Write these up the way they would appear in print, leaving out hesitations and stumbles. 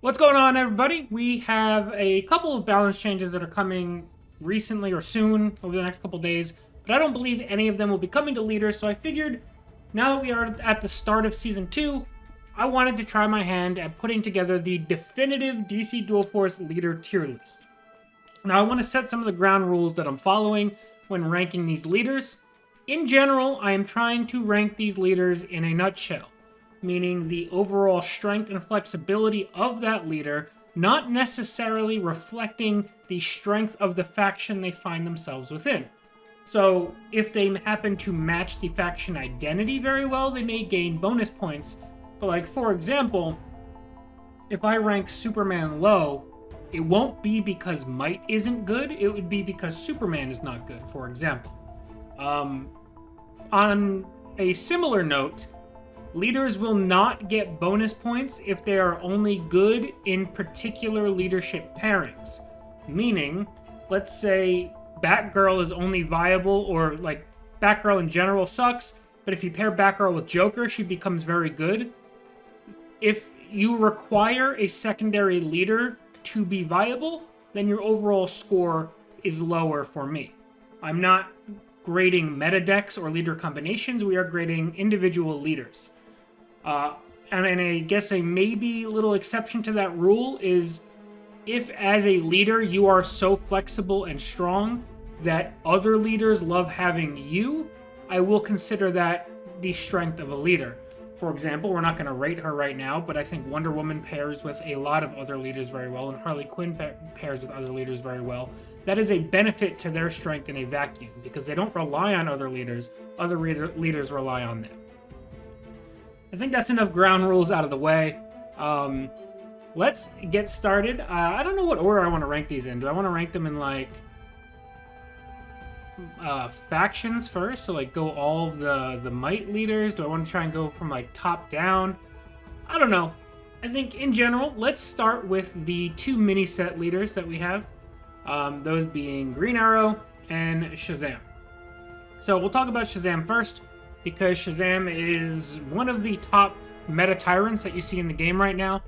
What's going on, everybody? We have a couple of balance changes that are coming recently or soon over the next couple days, but I don't believe any of them will be coming to leaders, so I figured now that we are at the start of Season 2, I wanted to try my hand at putting together the definitive DC Dual Force leader tier list. Now, I want to set some of the ground rules that I'm following when ranking these leaders. In general, I am trying to rank these leaders in a nutshell, meaning the overall strength and flexibility of that leader, not necessarily reflecting the strength of the faction they find themselves within. So, if they happen to match the faction identity very well, they may gain bonus points. But like, for example, if I rank Superman low, it won't be because might isn't good, it would be because Superman is not good, for example. On a similar note, leaders will not get bonus points if they are only good in particular leadership pairings. Meaning, let's say Batgirl is only viable, or like Batgirl in general sucks, but if you pair Batgirl with Joker, she becomes very good. If you require a secondary leader to be viable, then your overall score is lower for me. I'm not grading meta decks or leader combinations, we are grading individual leaders. And I guess a maybe little exception to that rule is if as a leader you are so flexible and strong that other leaders love having you, I will consider that the strength of a leader. For example, we're not going to rate her right now, but I think Wonder Woman pairs with a lot of other leaders very well, and Harley Quinn pairs with other leaders very well. That is a benefit to their strength in a vacuum, because they don't rely on other leaders leaders rely on them. I think that's enough ground rules out of the way. Let's get started. I don't know what order I want to rank these in. Do I want to rank them in like factions first? So like go all of the might leaders? Do I want to try and go from like top down? I don't know. I think in general, let's start with the two mini set leaders that we have. Those being Green Arrow and Shazam. So we'll talk about Shazam first, because Shazam is one of the top meta tyrants that you see in the game right now.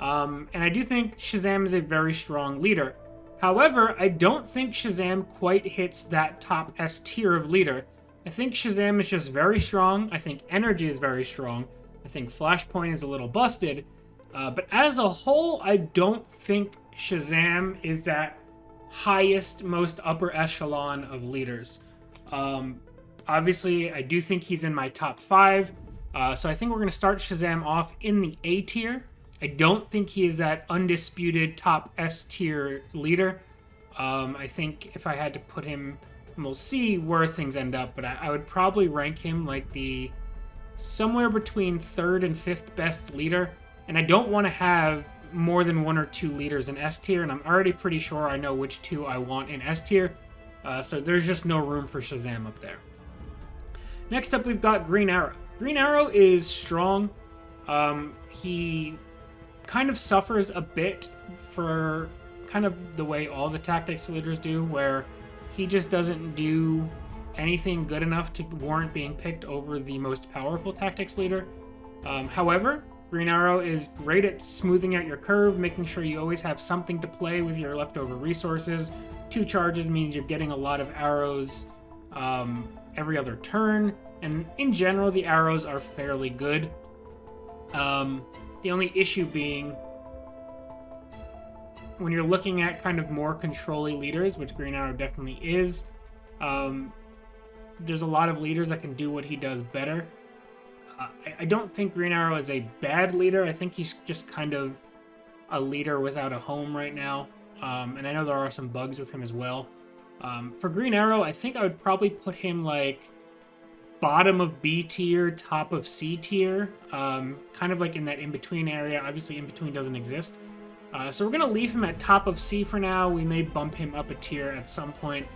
And I do think Shazam is a very strong leader. However, I don't think Shazam quite hits that top S tier of leader. I think Shazam is just very strong. I think Energy is very strong. I think Flashpoint is a little busted. But as a whole, I don't think Shazam is that highest, most upper echelon of leaders. Obviously, I do think he's in my top 5. So I think we're going to start Shazam off in the A tier. I don't think he is that undisputed top S tier leader. I think if I had to put him, we'll see where things end up, but I would probably rank him like the somewhere between 3rd and 5th best leader. And I don't want to have more than 1 or 2 leaders in S tier, and I'm already pretty sure I know which 2 I want in S tier. So there's just no room for Shazam up there. Next up, we've got Green Arrow. Green Arrow is strong. He kind of suffers a bit for kind of the way all the tactics leaders do, where he just doesn't do anything good enough to warrant being picked over the most powerful tactics leader. However, Green Arrow is great at smoothing out your curve, making sure you always have something to play with your leftover resources. 2 charges means you're getting a lot of arrows every other turn, and in general, the arrows are fairly good. The only issue being, when you're looking at kind of more control-y leaders, which Green Arrow definitely is, there's a lot of leaders that can do what he does better. I don't think Green Arrow is a bad leader. I think he's just kind of a leader without a home right now. And I know there are some bugs with him as well. For Green Arrow, I think I would probably put him like bottom of B tier, top of C tier, kind of like in that in-between area. Obviously, in-between doesn't exist. So we're going to leave him at top of C for now. We may bump him up a tier at some point.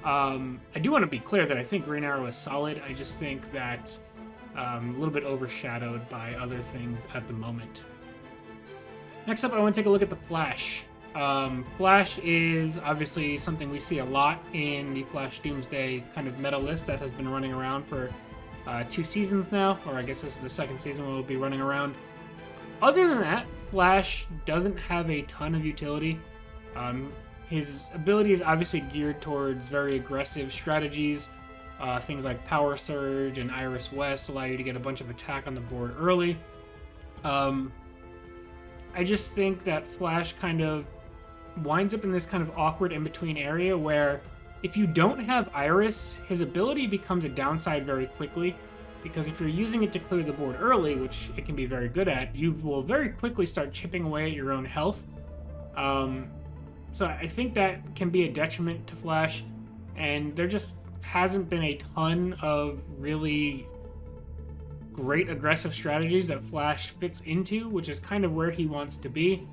I do want to be clear that I think Green Arrow is solid. I just think that a little bit overshadowed by other things at the moment. Next up, I want to take a look at the Flash. Flash is obviously something we see a lot in the Flash Doomsday kind of meta list that has been running around for 2 seasons now, or I guess this is the 2nd season we'll be running around. Other than that, Flash doesn't have a ton of utility. His ability is obviously geared towards very aggressive strategies. Things like Power Surge and Iris West allow you to get a bunch of attack on the board early. I just think that Flash kind of winds up in this kind of awkward in-between area where if you don't have Iris, his ability becomes a downside very quickly, because if you're using it to clear the board early, which it can be very good at, you will very quickly start chipping away at your own health. So I think that can be a detriment to Flash, and there just hasn't been a ton of really great aggressive strategies that Flash fits into, which is kind of where he wants to be.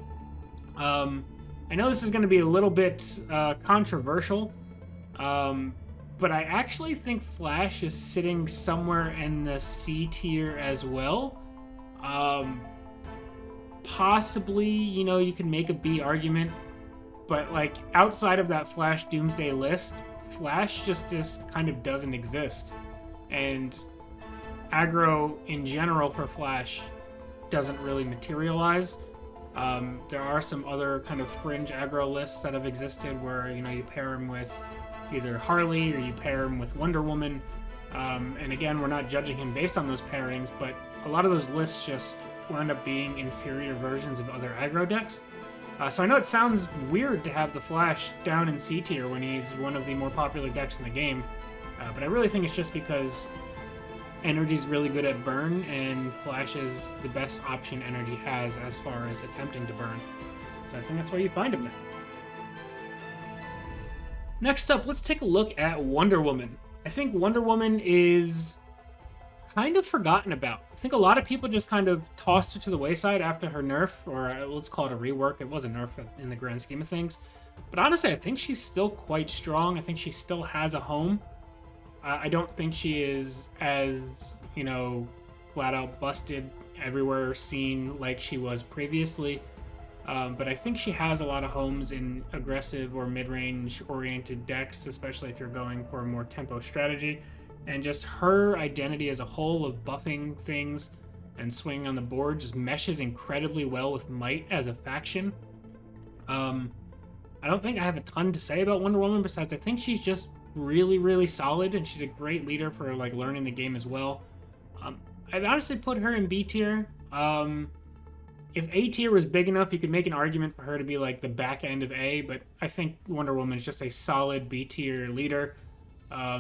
I know this is going to be a little bit controversial, but I actually think Flash is sitting somewhere in the C tier as well. Possibly, you can make a B argument, but like outside of that Flash Doomsday list, Flash just kind of doesn't exist. And aggro in general for Flash doesn't really materialize. There are some other kind of fringe aggro lists that have existed where, you pair him with either Harley or you pair him with Wonder Woman. And again, we're not judging him based on those pairings, but a lot of those lists just wind up being inferior versions of other aggro decks. So I know it sounds weird to have the Flash down in C tier when he's one of the more popular decks in the game, but I really think it's just because Energy's really good at burn, and Flash is the best option Energy has as far as attempting to burn. So I think that's why you find him there. Next up, let's take a look at Wonder Woman. I think Wonder Woman is kind of forgotten about. I think a lot of people just kind of tossed her to the wayside after her nerf, or let's call it a rework. It was a nerf in the grand scheme of things. But honestly, I think she's still quite strong. I think she still has a home. I don't think she is as, flat out busted everywhere seen like she was previously. But I think she has a lot of homes in aggressive or mid-range oriented decks, especially if you're going for a more tempo strategy. And just her identity as a whole of buffing things and swinging on the board just meshes incredibly well with Might as a faction. I don't think I have a ton to say about Wonder Woman besides I think she's just really, really solid, and she's a great leader for learning the game as well. I'd honestly put her in B tier. If A tier was big enough, you could make an argument for her to be like the back end of A, but I think Wonder Woman is just a solid B tier leader.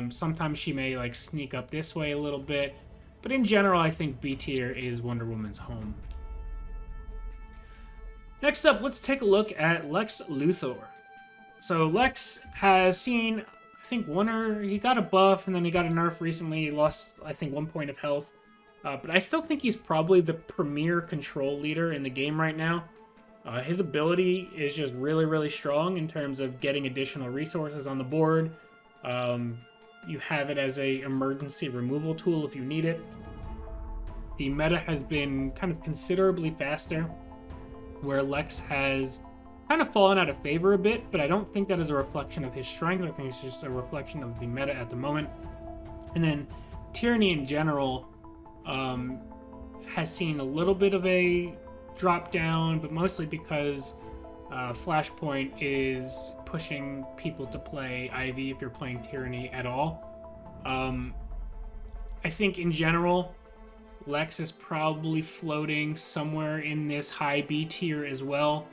Sometimes she may sneak up this way a little bit, but in general, I think B tier is Wonder Woman's home. Next up, let's take a look at Lex Luthor. So Lex has seen, I think he got a buff and then he got a nerf recently. He lost, I think, 1 point of health. But I still think he's probably the premier control leader in the game right now. His ability is just really, really strong in terms of getting additional resources on the board. You have it as a emergency removal tool if you need it. The meta has been kind of considerably faster, where Lex has kind of fallen out of favor a bit, but I don't think that is a reflection of his strength. I think it's just a reflection of the meta at the moment. And then Tyranny in general has seen a little bit of a drop down, but mostly because Flashpoint is pushing people to play Ivy if you're playing Tyranny at all. I think in general, Lex is probably floating somewhere in this high B tier as well.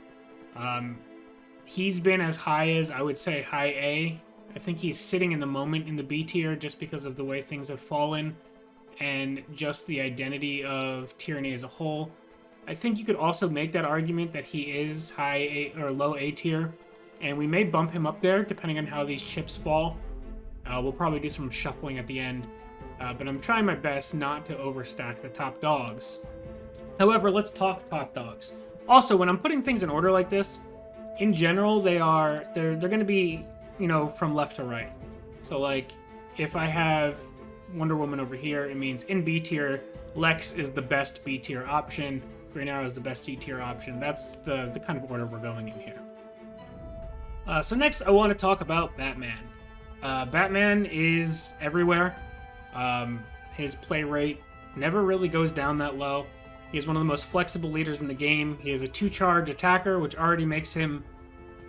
He's been as high as, I would say, high A. I think he's sitting in the moment in the B tier just because of the way things have fallen and just the identity of Tyranny as a whole. I think you could also make that argument that he is high A or low A tier, and we may bump him up there depending on how these chips fall. We'll probably do some shuffling at the end, but I'm trying my best not to overstack the top dogs. However, let's talk top dogs. Also, when I'm putting things in order like this, in general, they're going to be, from left to right. So, if I have Wonder Woman over here, it means in B tier, Lex is the best B tier option. Green Arrow is the best C tier option. That's the kind of order we're going in here. So next, I want to talk about Batman. Batman is everywhere. His play rate never really goes down that low. He is one of the most flexible leaders in the game. He is a 2-charge attacker, which already makes him...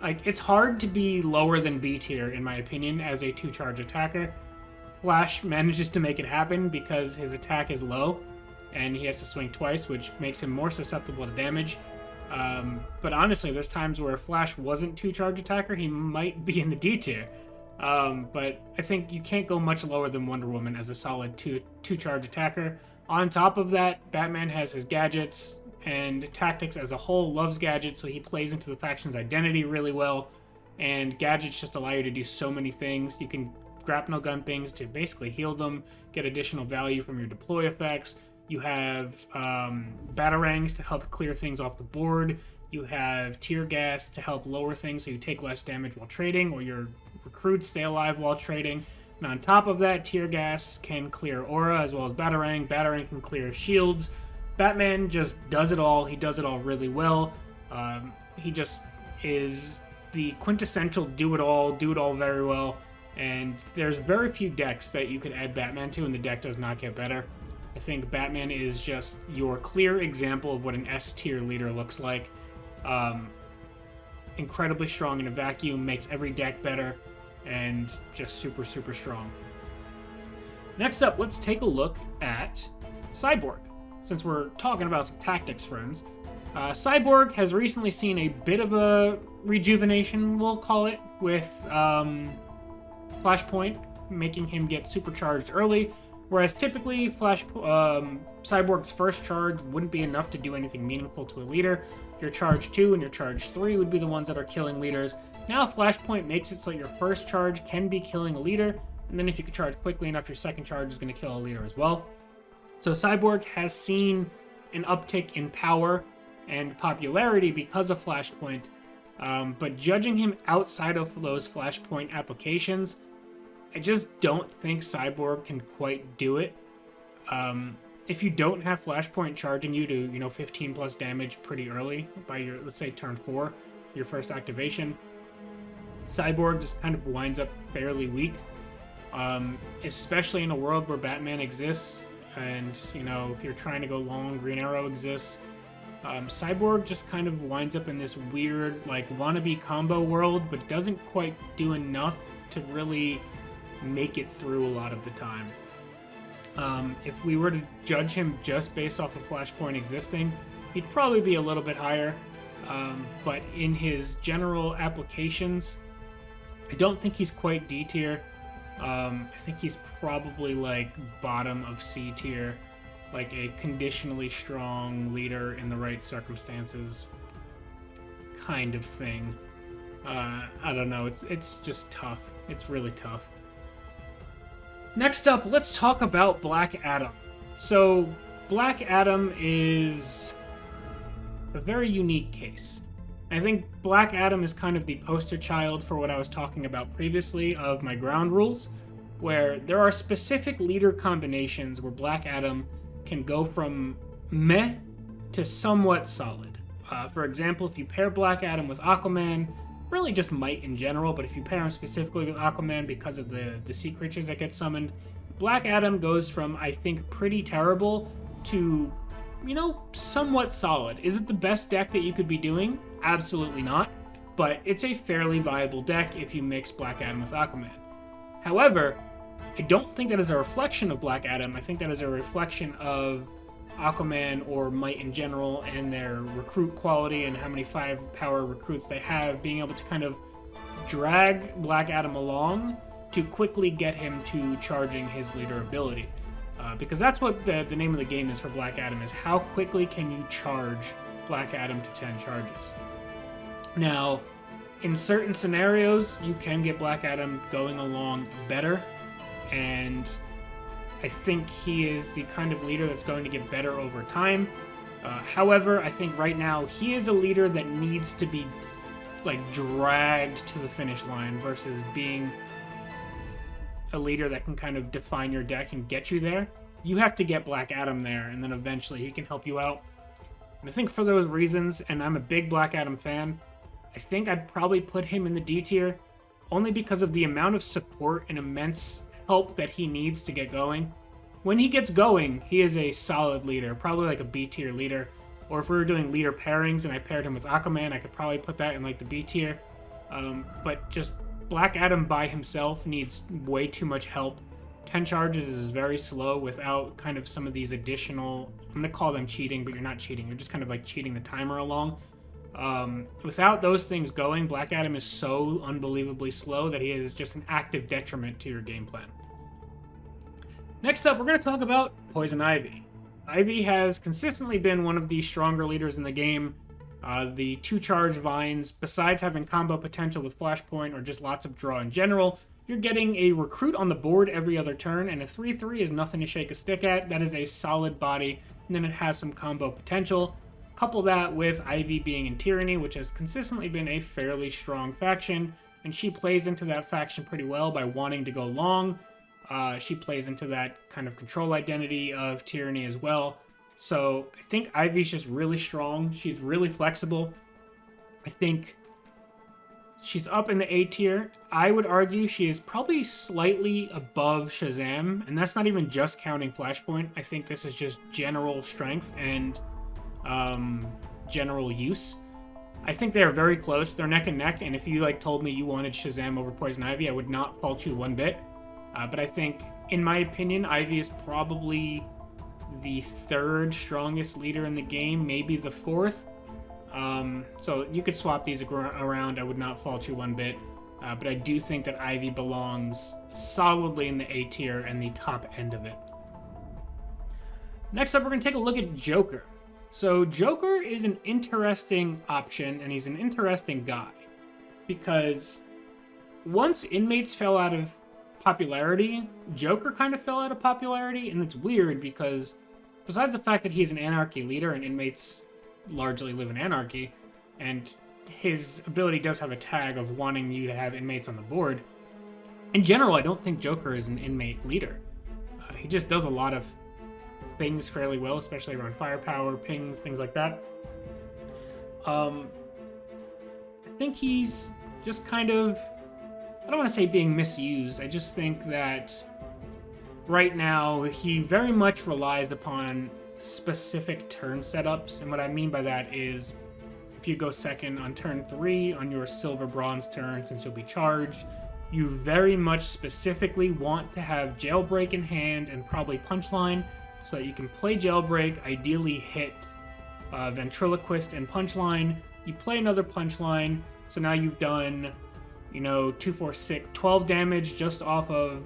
Like, it's hard to be lower than B tier, in my opinion, as a 2-charge attacker. Flash manages to make it happen because his attack is low, and he has to swing twice, which makes him more susceptible to damage. But honestly, there's times where Flash wasn't 2-charge attacker, he might be in the D tier. But I think you can't go much lower than Wonder Woman as a solid 2-charge attacker. On top of that, Batman has his gadgets, and Tactics as a whole loves gadgets, so he plays into the faction's identity really well. And gadgets just allow you to do so many things. You can grapnel gun things to basically heal them, get additional value from your deploy effects. You have batarangs to help clear things off the board. You have tear gas to help lower things so you take less damage while trading, or your recruits stay alive while trading. And on top of that, tear gas can clear aura as well as batarang. Batarang can clear shields. Batman just does it all. He does it all really well. He just is the quintessential do it all very well. And there's very few decks that you could add Batman to, and the deck does not get better. I think Batman is just your clear example of what an S tier leader looks like. Incredibly strong in a vacuum, makes every deck better, and just super, super strong. Next up, let's take a look at Cyborg. Since we're talking about some tactics, friends. Cyborg has recently seen a bit of a rejuvenation, we'll call it, with Flashpoint, making him get supercharged early, whereas typically Cyborg's first charge wouldn't be enough to do anything meaningful to a leader. Your charge 2 and your charge 3 would be the ones that are killing leaders. Now Flashpoint makes it so your first charge can be killing a leader, and then if you can charge quickly enough, your second charge is going to kill a leader as well. So Cyborg has seen an uptick in power and popularity because of Flashpoint, but judging him outside of those Flashpoint applications, I just don't think Cyborg can quite do it. If you don't have Flashpoint charging you to, 15 plus damage pretty early by your, let's say, turn 4, your first activation, Cyborg just kind of winds up fairly weak, especially in a world where Batman exists. And, if you're trying to go long, Green Arrow exists. Cyborg just kind of winds up in this weird, wannabe combo world, but doesn't quite do enough to really make it through a lot of the time. If we were to judge him just based off of Flashpoint existing, he'd probably be a little bit higher. But in his general applications, I don't think he's quite D tier. I think he's probably bottom of C tier, like a conditionally strong leader in the right circumstances kind of thing. I don't know, it's just tough. It's really tough. Next up, let's talk about Black Adam. So, Black Adam is a very unique case. I think Black Adam is kind of the poster child for what I was talking about previously of my ground rules, where there are specific leader combinations where Black Adam can go from meh to somewhat solid. For example, if you pair Black Adam with Aquaman, really just might in general, but if you pair him specifically with Aquaman because of the sea creatures that get summoned, Black Adam goes from, I think, pretty terrible to, somewhat solid. Is it the best deck that you could be doing? Absolutely not, but it's a fairly viable deck if you mix Black Adam with Aquaman. However, I don't think that is a reflection of Black Adam. I think that is a reflection of Aquaman or Might in general and their recruit quality and how many 5-power recruits they have, being able to kind of drag Black Adam along to quickly get him to charging his leader ability. Because that's what the name of the game is for Black Adam, is how quickly can you charge Black Adam to 10 charges. Now, in certain scenarios, you can get Black Adam going along better, and I think he is the kind of leader that's going to get better over time. However, I think right now he is a leader that needs to be dragged to the finish line versus being a leader that can kind of define your deck and get you there. You have to get Black Adam there, and then eventually he can help you out. And I think for those reasons, and I'm a big Black Adam fan, I think I'd probably put him in the D tier, only because of the amount of support and immense help that he needs to get going. when he gets going, he is a solid leader, probably like a B tier leader. Or if we were doing leader pairings and I paired him with Aquaman, I could probably put that in like the B tier. But just Black Adam by himself needs way too much help. 10 charges is very slow without kind of some of these additional, I'm going to call them cheating, but you're not cheating. You're just kind of like cheating the timer along. Without those things going, Black Adam is so unbelievably slow that he is just an active detriment to your game plan. Next up, we're going to talk about Poison Ivy. Ivy has consistently been one of the stronger leaders in the game. The 2-charge vines, besides having combo potential with Flashpoint or just lots of draw in general, you're getting a recruit on the board every other turn, and a 3/3 is nothing to shake a stick at. That is a solid body, and then it has some combo potential. Couple that with Ivy being in Tyranny, which has consistently been a fairly strong faction, and she plays into that faction pretty well by wanting to go long. She plays into that kind of control identity of Tyranny as well. So I think Ivy's just really strong. She's really flexible. I think she's up in the A tier. I would argue she is probably slightly above Shazam, and that's not even just counting Flashpoint. I think this is just general strength and general use. I think they're very close. They're neck and neck, and if you like told me you wanted Shazam over Poison Ivy, I would not fault you one bit. But I think, in my opinion, Ivy is probably the 3rd strongest leader in the game, maybe the 4th. So you could swap these around. I would not fault you one bit. But I do think that Ivy belongs solidly in the A tier and the top end of it. Next up, we're going to take a look at Joker. So Joker is an interesting option, and he's an interesting guy. Because once inmates fell out of popularity, Joker kind of fell out of popularity, and it's weird because besides the fact that he's an anarchy leader and inmates largely live in anarchy, and his ability does have a tag of wanting you to have inmates on the board, in general, I don't think Joker is an inmate leader. He just does a lot of things fairly well, especially around firepower, pings, things like that. I think he's just kind of, I don't want to say being misused. I just think that right now he very much relies upon specific turn setups. And what I mean by that is if you go second on turn 3 on your silver bronze turn, since you'll be charged, you very much specifically want to have Jailbreak in hand and probably Punchline so that you can play Jailbreak, ideally hit Ventriloquist and Punchline. You play another Punchline, so now you've done 2, 4, 6, 12 damage just off of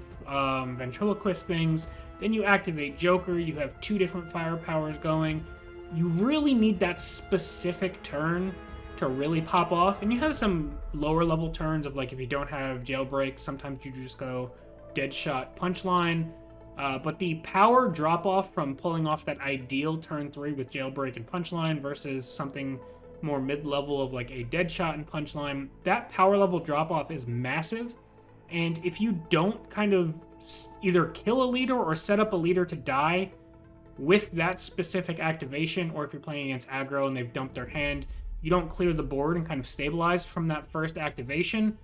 Ventriloquist things. Then you activate Joker, you have 2 different fire powers going. You really need that specific turn to really pop off. And you have some lower level turns of like if you don't have Jailbreak, sometimes you just go Deadshot Punchline. But the power drop off from pulling off that ideal turn 3 with Jailbreak and Punchline versus something more mid-level of like a Deadshot and Punchline, that power level drop-off is massive, and if you don't kind of either kill a leader or set up a leader to die with that specific activation, or if you're playing against aggro and they've dumped their hand, you don't clear the board and kind of stabilize from that first activation,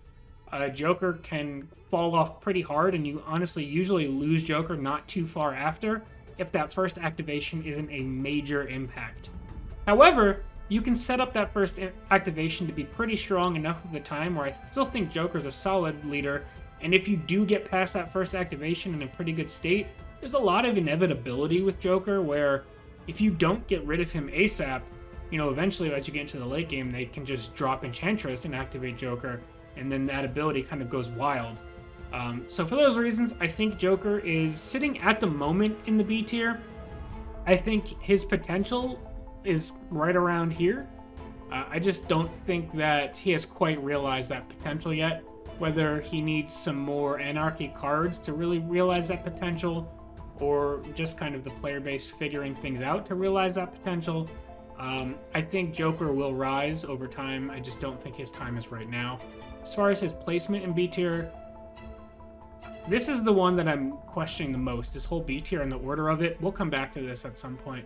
Joker can fall off pretty hard, and you honestly usually lose Joker not too far after if that first activation isn't a major impact. However, you can set up that first activation to be pretty strong enough of the time where I still think Joker's a solid leader, and if you do get past that first activation in a pretty good state, there's a lot of inevitability with Joker where if you don't get rid of him ASAP, eventually as you get into the late game, they can just drop Enchantress and activate Joker, and then that ability kind of goes wild. So for those reasons, I think Joker is sitting at the moment in the B tier. I think his potential is right around here. I just don't think that he has quite realized that potential yet. Whether he needs some more Anarchy cards to really realize that potential, or just kind of the player base figuring things out to realize that potential. I think Joker will rise over time. I just don't think his time is right now. As far as his placement in B tier, this is the one that I'm questioning the most. This whole B tier and the order of it. We'll come back to this at some point.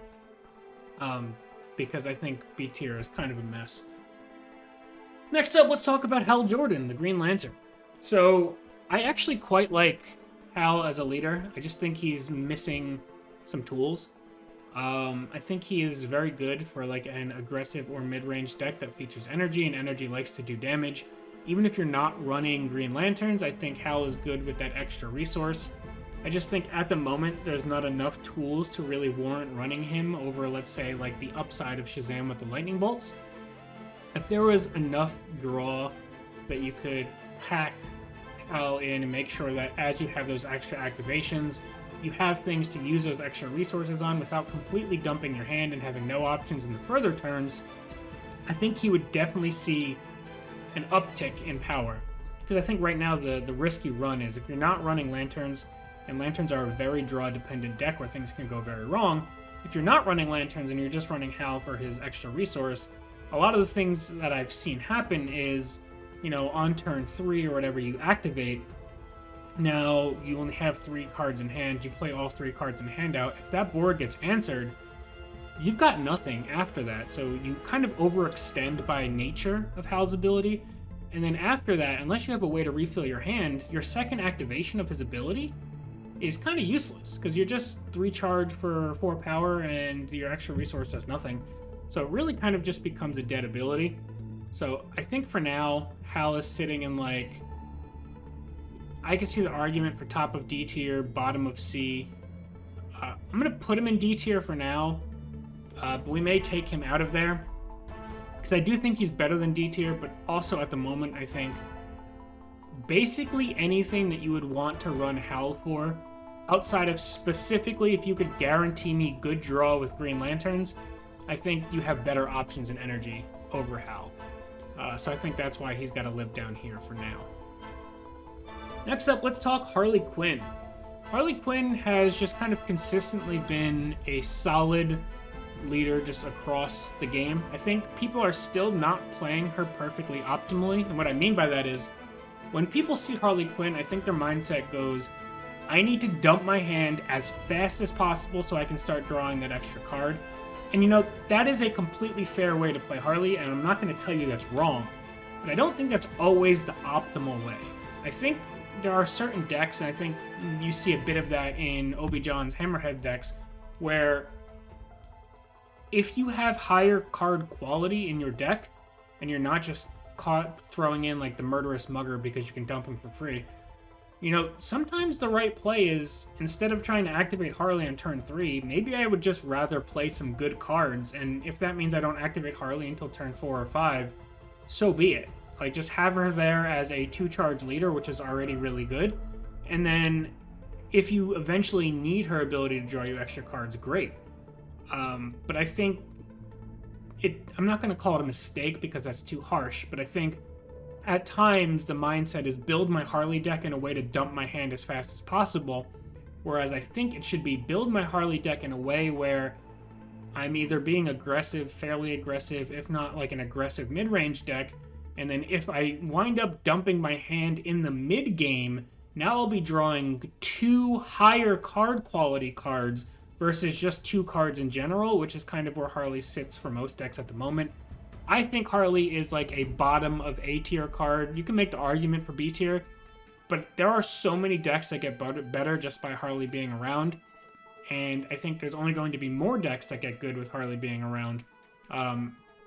Because I think B tier is kind of a mess. Next up, let's talk about Hal Jordan, the Green Lantern. So, I actually quite like Hal as a leader. I just think he's missing some tools. I think he is very good for like an aggressive or mid-range deck that features energy, and energy likes to do damage. Even if you're not running Green Lanterns, I think Hal is good with that extra resource. I just think at the moment there's not enough tools to really warrant running him over, let's say, like the upside of Shazam with the lightning bolts. If there was enough draw that you could pack Hal in and make sure that as you have those extra activations, you have things to use those extra resources on without completely dumping your hand and having no options in the further turns, I think he would definitely see an uptick in power. Because I think right now the risk you run is if you're not running Lanterns, and Lanterns are a very draw-dependent deck where things can go very wrong, if you're not running Lanterns and you're just running Hal for his extra resource, a lot of the things that I've seen happen is, you know, on turn 3 or whatever you activate, now you only have 3 cards in hand, you play all 3 cards in hand out. If that board gets answered, you've got nothing after that. So you kind of overextend by nature of Hal's ability. And then after that, unless you have a way to refill your hand, your second activation of his ability is kind of useless because you're just 3 charge for 4 power and your extra resource does nothing. So it really kind of just becomes a dead ability. So I think for now, Hal is sitting in like, I can see the argument for top of D tier, bottom of C. I'm going to put him in D tier for now, but we may take him out of there because I do think he's better than D tier, but also at the moment, I think basically anything that you would want to run Hal for, outside of specifically if you could guarantee me good draw with Green Lanterns, I think you have better options in energy over Hal. So I think that's why he's got to live down here for now. Next up, let's talk Harley Quinn. Harley Quinn has just kind of consistently been a solid leader just across the game. I think people are still not playing her perfectly optimally, and what I mean by that is when people see Harley Quinn, I think their mindset goes, I need to dump my hand as fast as possible so I can start drawing that extra card. And you know, that is a completely fair way to play Harley, and I'm not going to tell you that's wrong, but I don't think that's always the optimal way. I think there are certain decks, and I think you see a bit of that in Obi-John's Hammerhead decks, where if you have higher card quality in your deck, and you're not just caught throwing in like the Murderous Mugger because you can dump him for free, you know, sometimes the right play is, instead of trying to activate Harley on turn 3, maybe I would just rather play some good cards, and if that means I don't activate Harley until turn 4 or 5, so be it. Like, just have her there as a 2-charge leader, which is already really good, and then if you eventually need her ability to draw you extra cards, great. But I think I'm not going to call it a mistake because that's too harsh, but I think at times the mindset is build my Harley deck in a way to dump my hand as fast as possible, whereas I think it should be build my Harley deck in a way where I'm either being aggressive, fairly aggressive, if not like an aggressive mid-range deck, and then if I wind up dumping my hand in the mid-game, now I'll be drawing 2 higher card quality cards versus just 2 cards in general, which is kind of where Harley sits for most decks at the moment. I think Harley is like a bottom of A tier card. You can make the argument for B tier, but there are so many decks that get better just by Harley being around, and I think there's only going to be more decks that get good with Harley being around.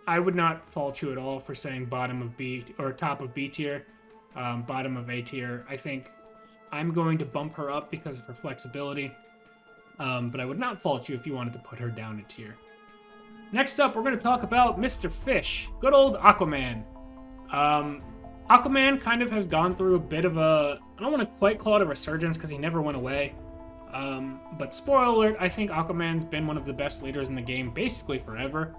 I would not fault you at all for saying bottom of B or top of B tier, bottom of A tier. I think I'm going to bump her up because of her flexibility, but I would not fault you if you wanted to put her down a tier. Next up, we're going to talk about Mr. Fish, good old Aquaman. Aquaman kind of has gone through a bit of a, I don't want to quite call it a resurgence because he never went away. But spoiler alert, I think Aquaman's been one of the best leaders in the game basically forever.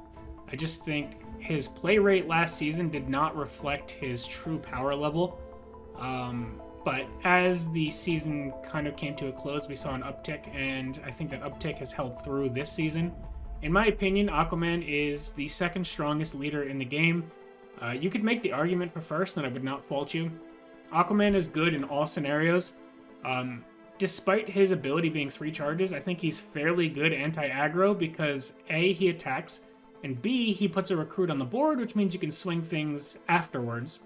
I just think his play rate last season did not reflect his true power level. But as the season kind of came to a close, we saw an uptick, and I think that uptick has held through this season. In my opinion, Aquaman is the second strongest leader in the game. You could make the argument for first, and I would not fault you. Aquaman is good in all scenarios. Despite his ability being 3 charges, I think he's fairly good anti-aggro because A, he attacks, and B, he puts a recruit on the board, which means you can swing things afterwards.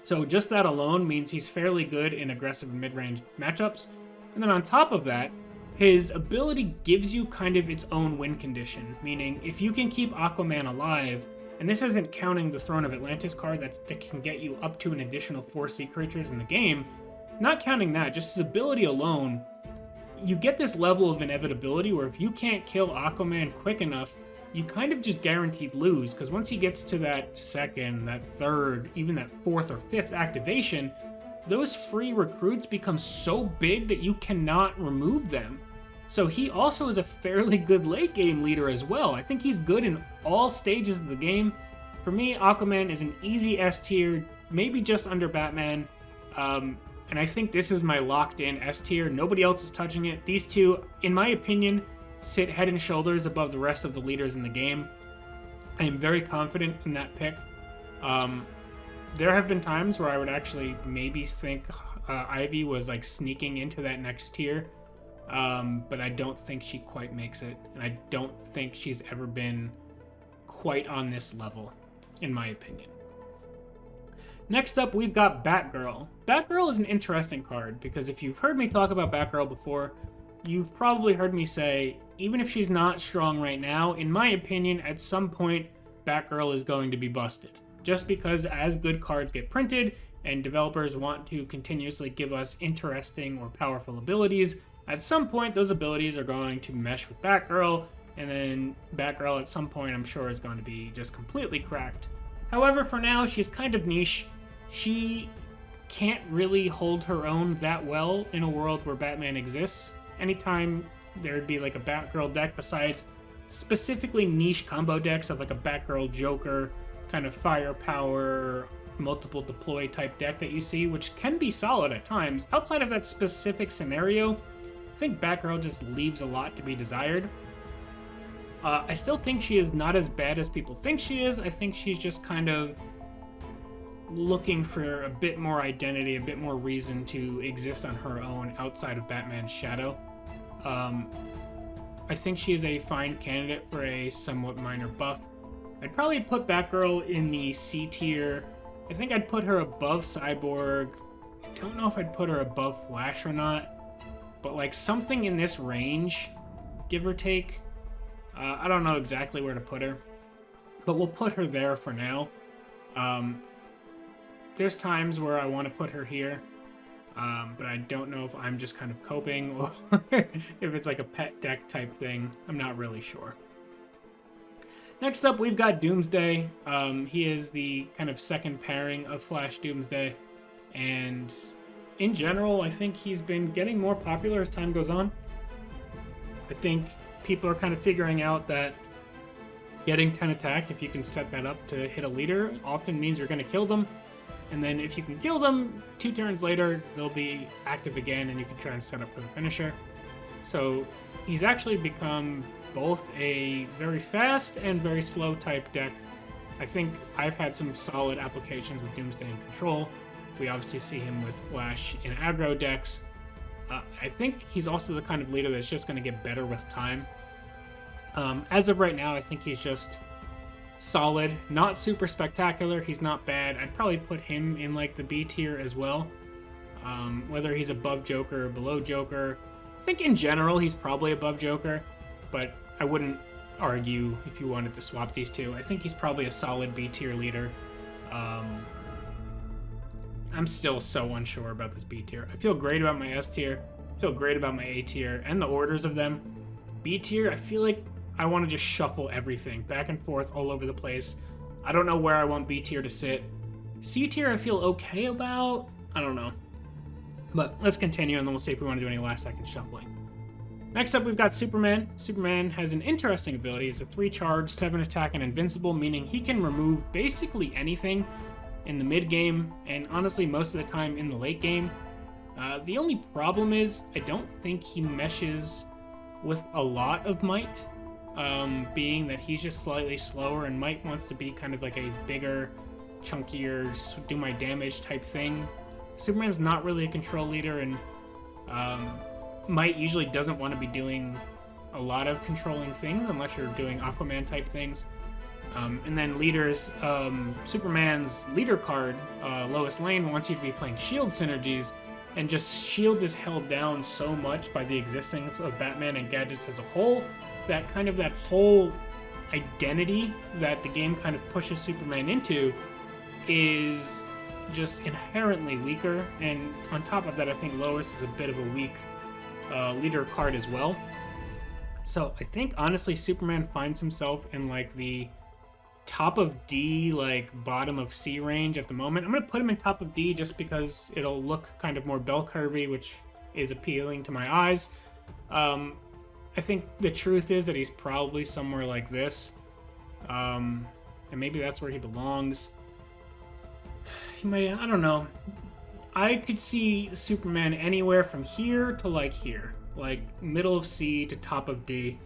So just that alone means he's fairly good in aggressive and mid-range matchups. And then on top of that, his ability gives you kind of its own win condition, meaning if you can keep Aquaman alive, and this isn't counting the Throne of Atlantis card that can get you up to an additional 4 sea creatures in the game, not counting that, just his ability alone, you get this level of inevitability where if you can't kill Aquaman quick enough, you kind of just guaranteed lose, because once he gets to that second, that third, even that fourth or fifth activation, those free recruits become so big that you cannot remove them. So he also is a fairly good late game leader as well. I think he's good in all stages of the game. For me, Aquaman is an easy S tier, maybe just under Batman. And I think this is my locked in S tier. Nobody else is touching it. These two, in my opinion, sit head and shoulders above the rest of the leaders in the game. I am very confident in that pick. There have been times where I would actually maybe think Ivy was like sneaking into that next tier, but I don't think she quite makes it, and I don't think she's ever been quite on this level, in my opinion. Next up, we've got Batgirl. Batgirl is an interesting card, because if you've heard me talk about Batgirl before, you've probably heard me say, even if she's not strong right now, in my opinion, at some point, Batgirl is going to be busted. Just because as good cards get printed, and developers want to continuously give us interesting or powerful abilities, at some point those abilities are going to mesh with Batgirl, and then Batgirl at some point I'm sure is going to be just completely cracked. However, for now, she's kind of niche. She can't really hold her own that well in a world where Batman exists. Anytime there'd be like a Batgirl deck besides specifically niche combo decks of like a Batgirl Joker kind of firepower, multiple deploy type deck that you see, which can be solid at times. Outside of that specific scenario, I think Batgirl just leaves a lot to be desired. I still think she is not as bad as people think she is. I think she's just kind of looking for a bit more identity, a bit more reason to exist on her own outside of Batman's shadow. I think she is a fine candidate for a somewhat minor buff. I'd probably put Batgirl in the C tier. I think I'd put her above Cyborg. I don't know if I'd put her above Flash or not, but like something in this range, give or take. I don't know exactly where to put her, but we'll put her there for now. There's times where I want to put her here, but I don't know if I'm just kind of coping or if it's like a pet deck type thing. I'm not really sure. Next up, we've got Doomsday. He is the kind of second pairing of Flash Doomsday, and in general, I think he's been getting more popular as time goes on. I think people are kind of figuring out that getting 10 attack, if you can set that up to hit a leader, often means you're going to kill them. And then if you can kill them, 2 turns later, they'll be active again, and you can try and set up for the finisher. So he's actually become both a very fast and very slow type deck. I think I've had some solid applications with Doomsday and Control. We obviously see him with Flash in aggro decks. I think he's also the kind of leader that's just going to get better with time. As of right now, I think he's just solid, not super spectacular. He's not bad. I'd probably put him in like the B tier as well. Whether he's above Joker or below Joker, I think in general he's probably above Joker, but I wouldn't argue if you wanted to swap these two. I think he's probably a solid B tier leader. I'm still so unsure about this B tier. I feel great about my S tier. I feel great about my A tier and the orders of them. B tier, I feel like I want to just shuffle everything back and forth all over the place. I don't know where I want B tier to sit. C tier, I feel okay about. I don't know. But let's continue, and then we'll see if we want to do any last second shuffling. Next up, we've got Superman. Superman has an interesting ability. It's a 3 charge, 7 attack, and invincible, meaning he can remove basically anything in the mid game, and honestly most of the time in the late game. The only problem is I don't think he meshes with a lot of Might, being that he's just slightly slower, and Might wants to be kind of like a bigger, chunkier, do my damage type thing. Superman's not really a control leader, and Might usually doesn't want to be doing a lot of controlling things unless you're doing Aquaman type things. And then leaders, Superman's leader card, Lois Lane, wants you to be playing shield synergies, and just S.H.I.E.L.D. is held down so much by the existence of Batman and gadgets as a whole, that kind of that whole identity that the game kind of pushes Superman into is just inherently weaker. And on top of that, I think Lois is a bit of a weak leader card as well. So I think honestly Superman finds himself in like the top of D, like bottom of C range at the moment. I'm going to put him in top of D just because it'll look kind of more bell curvy, which is appealing to my eyes. I think the truth is that he's probably somewhere like this. And maybe that's where he belongs. He might, I don't know. I could see Superman anywhere from here to like here. Like middle of C to top of D.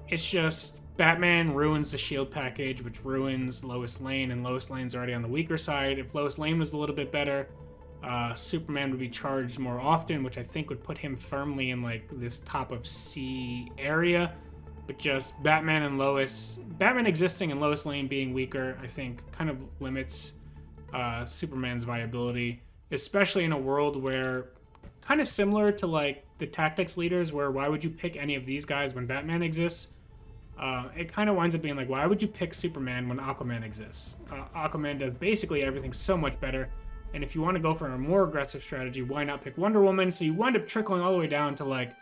It's just Batman ruins the S.H.I.E.L.D. package, which ruins Lois Lane, and Lois Lane's already on the weaker side. If Lois Lane was a little bit better, Superman would be charged more often, which I think would put him firmly in like this top of C area. But just Batman and Lois, Batman existing and Lois Lane being weaker, I think kind of limits Superman's viability, especially in a world where, kind of similar to like the tactics leaders, where why would you pick any of these guys when Batman exists? It kind of winds up being like, why would you pick Superman when Aquaman exists? Aquaman does basically everything so much better, and if you want to go for a more aggressive strategy, why not pick Wonder Woman? So you wind up trickling all the way down to like,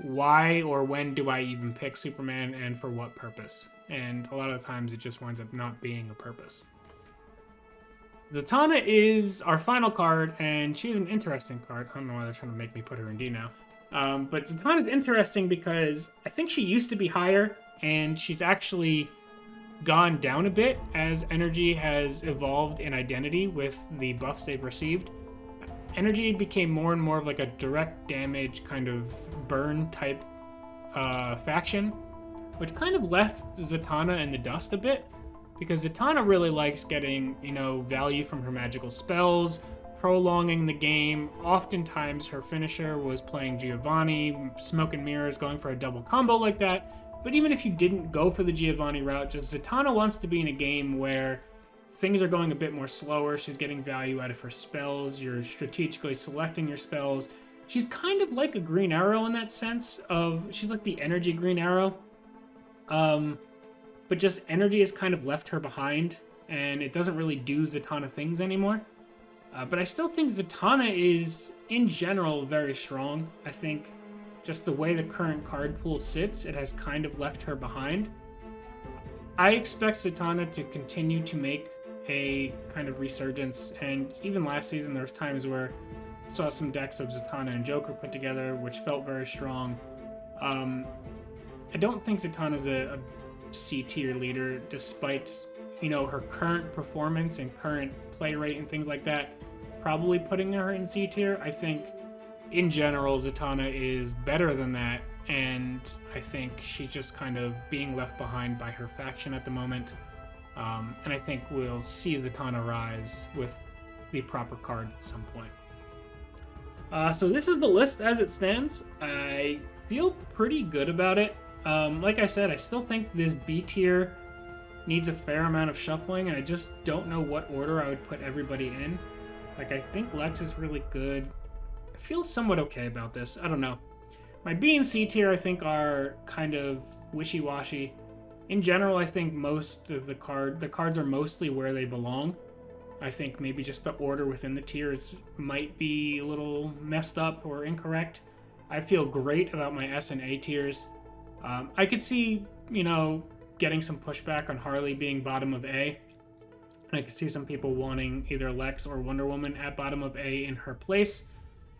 why or when do I even pick Superman, and for what purpose? And a lot of the times it just winds up not being a purpose. Zatanna is our final card, and she's an interesting card. I don't know why they're trying to make me put her in D now. But Zatanna is interesting because I think she used to be higher, and she's actually gone down a bit as Energy has evolved in identity with the buffs they've received. Energy became more and more of like a direct damage kind of burn type faction, which kind of left Zatanna in the dust a bit. Because Zatanna really likes getting, value from her magical spells, prolonging the game. Oftentimes her finisher was playing Giovanni, smoke and mirrors, going for a double combo like that. But even if you didn't go for the Giovanni route, just Zatanna wants to be in a game where things are going a bit more slower. She's getting value out of her spells. You're strategically selecting your spells. She's kind of like a Green Arrow in that sense of, she's like the energy Green Arrow. But just Energy has kind of left her behind, and it doesn't really do Zatanna things anymore. But I still think Zatanna is, in general, very strong. I think just the way the current card pool sits, it has kind of left her behind. I expect Zatanna to continue to make a kind of resurgence, and even last season there was times where I saw some decks of Zatanna and Joker put together, which felt very strong. I don't think Zatanna's a C-tier leader, despite, her current performance and current play rate and things like that, probably putting her in C-tier. I think, in general, Zatanna is better than that, and I think she's just kind of being left behind by her faction at the moment. And I think we'll see Zatanna rise with the proper card at some point. So this is the list as it stands. I feel pretty good about it. Like I said, I still think this B tier needs a fair amount of shuffling, and I just don't know what order I would put everybody in. Like, I think Lex is really good. I feel somewhat okay about this. I don't know. My B and C tier, I think, are kind of wishy-washy. In general, I think most of the cards are mostly where they belong. I think maybe just the order within the tiers might be a little messed up or incorrect. I feel great about my S and A tiers. I could see, getting some pushback on Harley being bottom of A. And I could see some people wanting either Lex or Wonder Woman at bottom of A in her place.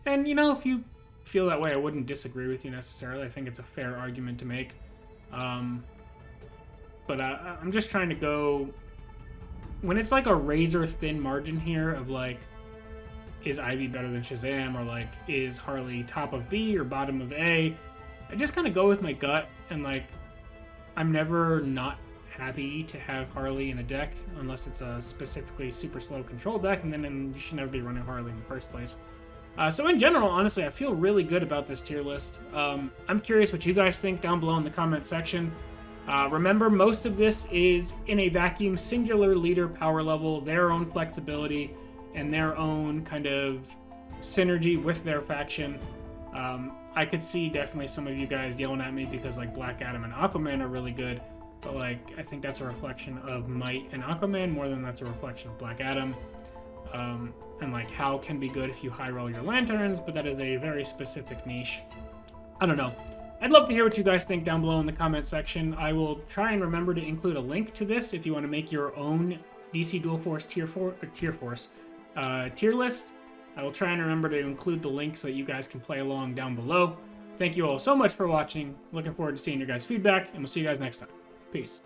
And, if you feel that way, I wouldn't disagree with you necessarily. I think it's a fair argument to make. But I'm just trying to go... When it's like a razor-thin margin here of like, is Ivy better than Shazam? Or like, is Harley top of B or bottom of A? I just kind of go with my gut, and like, I'm never not happy to have Harley in a deck unless it's a specifically super slow control deck, and then you should never be running Harley in the first place. So in general, honestly, I feel really good about this tier list. I'm curious what you guys think down below in the comment section. Remember, most of this is in a vacuum, singular leader power level, their own flexibility, and their own kind of synergy with their faction. I could see definitely some of you guys yelling at me because like Black Adam and Aquaman are really good, but like I think that's a reflection of Might and Aquaman more than that's a reflection of Black Adam. And like Hal can be good if you high roll your lanterns, but that is a very specific niche. I don't know. I'd love to hear what you guys think down below in the comment section. I will try and remember to include a link to this if you want to make your own DC Dual Force tier list. I will try and remember to include the link so that you guys can play along down below. Thank you all so much for watching. Looking forward to seeing your guys' feedback, and we'll see you guys next time. Peace.